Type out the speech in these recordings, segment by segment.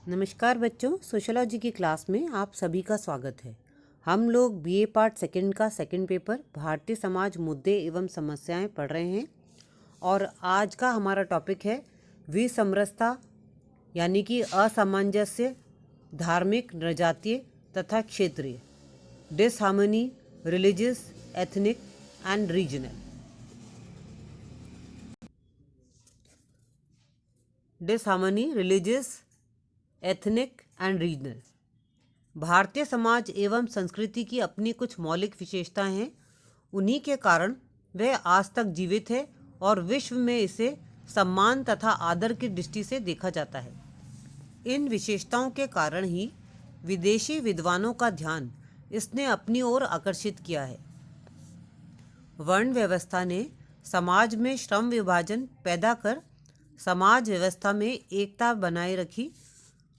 नमस्कार बच्चों, सोशियोलॉजी की क्लास में आप सभी का स्वागत है। हम लोग बीए पार्ट सेकंड का सेकंड पेपर भारतीय समाज मुद्दे एवं समस्याएं पढ़ रहे हैं और आज का हमारा टॉपिक है विसमरसता यानी कि असामंजस्य, धार्मिक, नृजातीय तथा क्षेत्रीय, disharmony, religious, ethnic and regional. Disharmony, religious, ethnic and regional. Bharatiya Samaj एवं संस्कृति की अपनी कुछ मौलिक विशेषताएं हैं। उन्हीं के कारण वह आज तक जीवित है और विश्व में इसे सम्मान तथा आदर की दृष्टि से देखा जाता है। इन विशेषताओं के कारण ही विदेशी विद्वानों का ध्यान इसने अपनी ओर आकर्षित किया है। वर्ण व्यवस्था ने समाज में श्रम विभाजन पैदा कर समाज व्यवस्था में एकता बनाए रखी,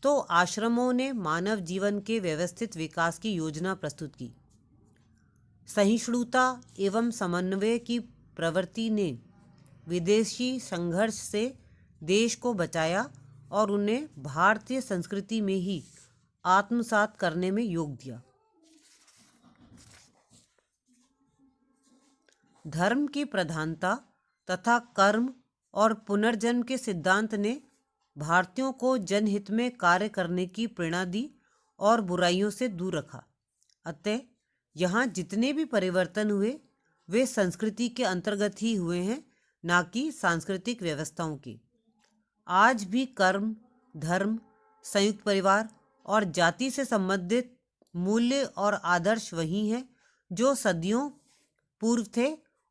तो आश्रमों ने मानव जीवन के व्यवस्थित विकास की योजना प्रस्तुत की। सहिष्णुता एवं समन्वय की प्रवृत्ति ने विदेशी संघर्ष से देश को बचाया और उन्हें भारतीय संस्कृति में ही आत्मसात करने में योग दिया। धर्म की प्रधानता तथा कर्म और पुनर्जन्म के सिद्धांत ने भारतीयों को जनहित में कार्य करने की प्रेरणा दी और बुराइयों से दूर रखा। अतः यहाँ जितने भी परिवर्तन हुए वे संस्कृति के अंतर्गत ही हुए हैं, ना कि सांस्कृतिक व्यवस्थाओं की। आज भी कर्म, धर्म, संयुक्त परिवार और जाति से संबंधित मूल्य और आदर्श वही हैं जो सदियों पूर्व थे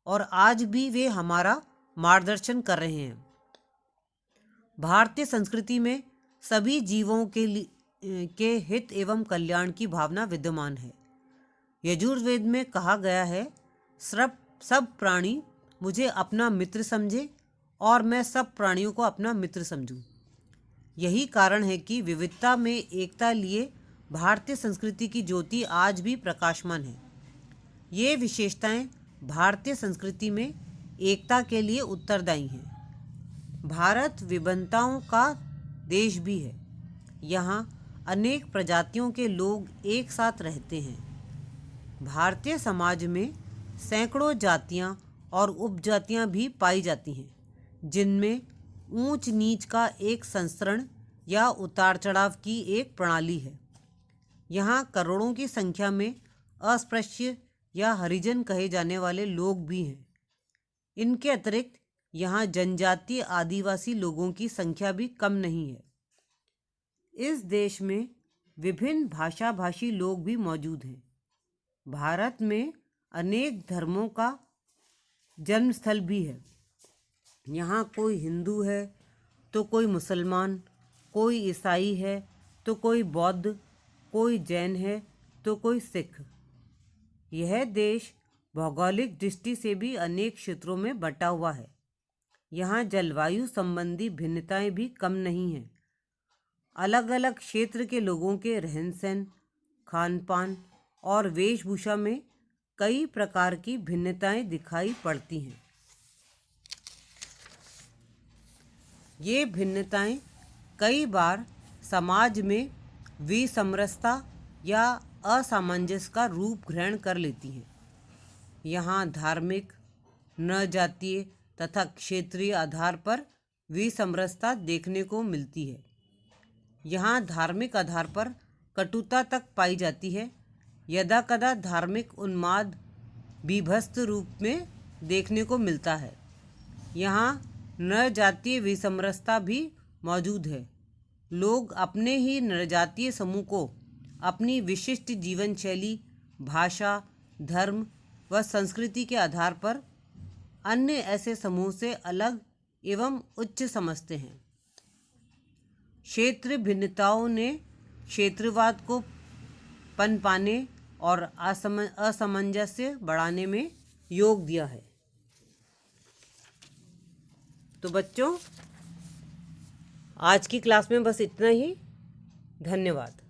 और आज भी वे हमारा मार्गदर्शन कर रहे हैं। भारतीय संस्कृति में सभी जीवों के हित एवं कल्याण की भावना विद्यमान है। यजुर्वेद में कहा गया है, सब प्राणी मुझे अपना मित्र समझे और मैं सब प्राणियों को अपना मित्र समझूं। यही कारण है कि विविधता में एकता लिए भारतीय संस्कृति की ज्योति आज भी प्रकाशमान है। ये विशेषताएं भारतीय संस्कृति में एकता के लिए उत्तरदायी हैं। भारत विभिन्नताओं का देश भी है। यहाँ अनेक प्रजातियों के लोग एक साथ रहते हैं। भारतीय समाज में सैकड़ों जातियाँ और उपजातियाँ भी पाई जाती हैं, जिनमें ऊंच नीच का एक संस्करण या उतार चढ़ाव की एक प्रणाली है। यहाँ करोड़ों की संख्या में अस्पृश्य या हरिजन कहे जाने वाले लोग भी हैं। इनके अतिरिक्त यहाँ जनजातीय आदिवासी लोगों की संख्या भी कम नहीं है। इस देश में विभिन्न भाषा भाषी लोग भी मौजूद हैं। भारत में अनेक धर्मों का जन्मस्थल भी है। यहाँ कोई हिंदू है तो कोई मुसलमान, कोई ईसाई है तो कोई बौद्ध, कोई जैन है तो कोई सिख। यह देश भौगोलिक दृष्टि से भी अनेक क्षेत्रों में बटा हुआ है। यहाँ जलवायु संबंधी भिन्नताएं भी कम नहीं हैं। अलग अलग क्षेत्र के लोगों के रहन सहन, खान पान और वेशभूषा में कई प्रकार की भिन्नताएं दिखाई पड़ती हैं। ये भिन्नताएं कई बार समाज में विसमरसता या असामंजस्य का रूप ग्रहण कर लेती हैं। यहाँ धार्मिक, नृजातीय तथा क्षेत्रीय आधार पर विसमरसता देखने को मिलती है। यहाँ धार्मिक आधार पर कटुता तक पाई जाती है। यदाकदा धार्मिक उन्माद बीभत्स रूप में देखने को मिलता है। यहाँ नृजातीय विसमरसता भी मौजूद है। लोग अपने ही नृजातीय समूह को अपनी विशिष्ट जीवन शैली, भाषा, धर्म व संस्कृति के आधार पर अन्य ऐसे समूह से अलग एवं उच्च समझते हैं। क्षेत्र भिन्नताओं ने क्षेत्रवाद को पनपाने और असमंजस्य बढ़ाने में योग दिया है। तो बच्चों, आज की क्लास में बस इतना ही। धन्यवाद।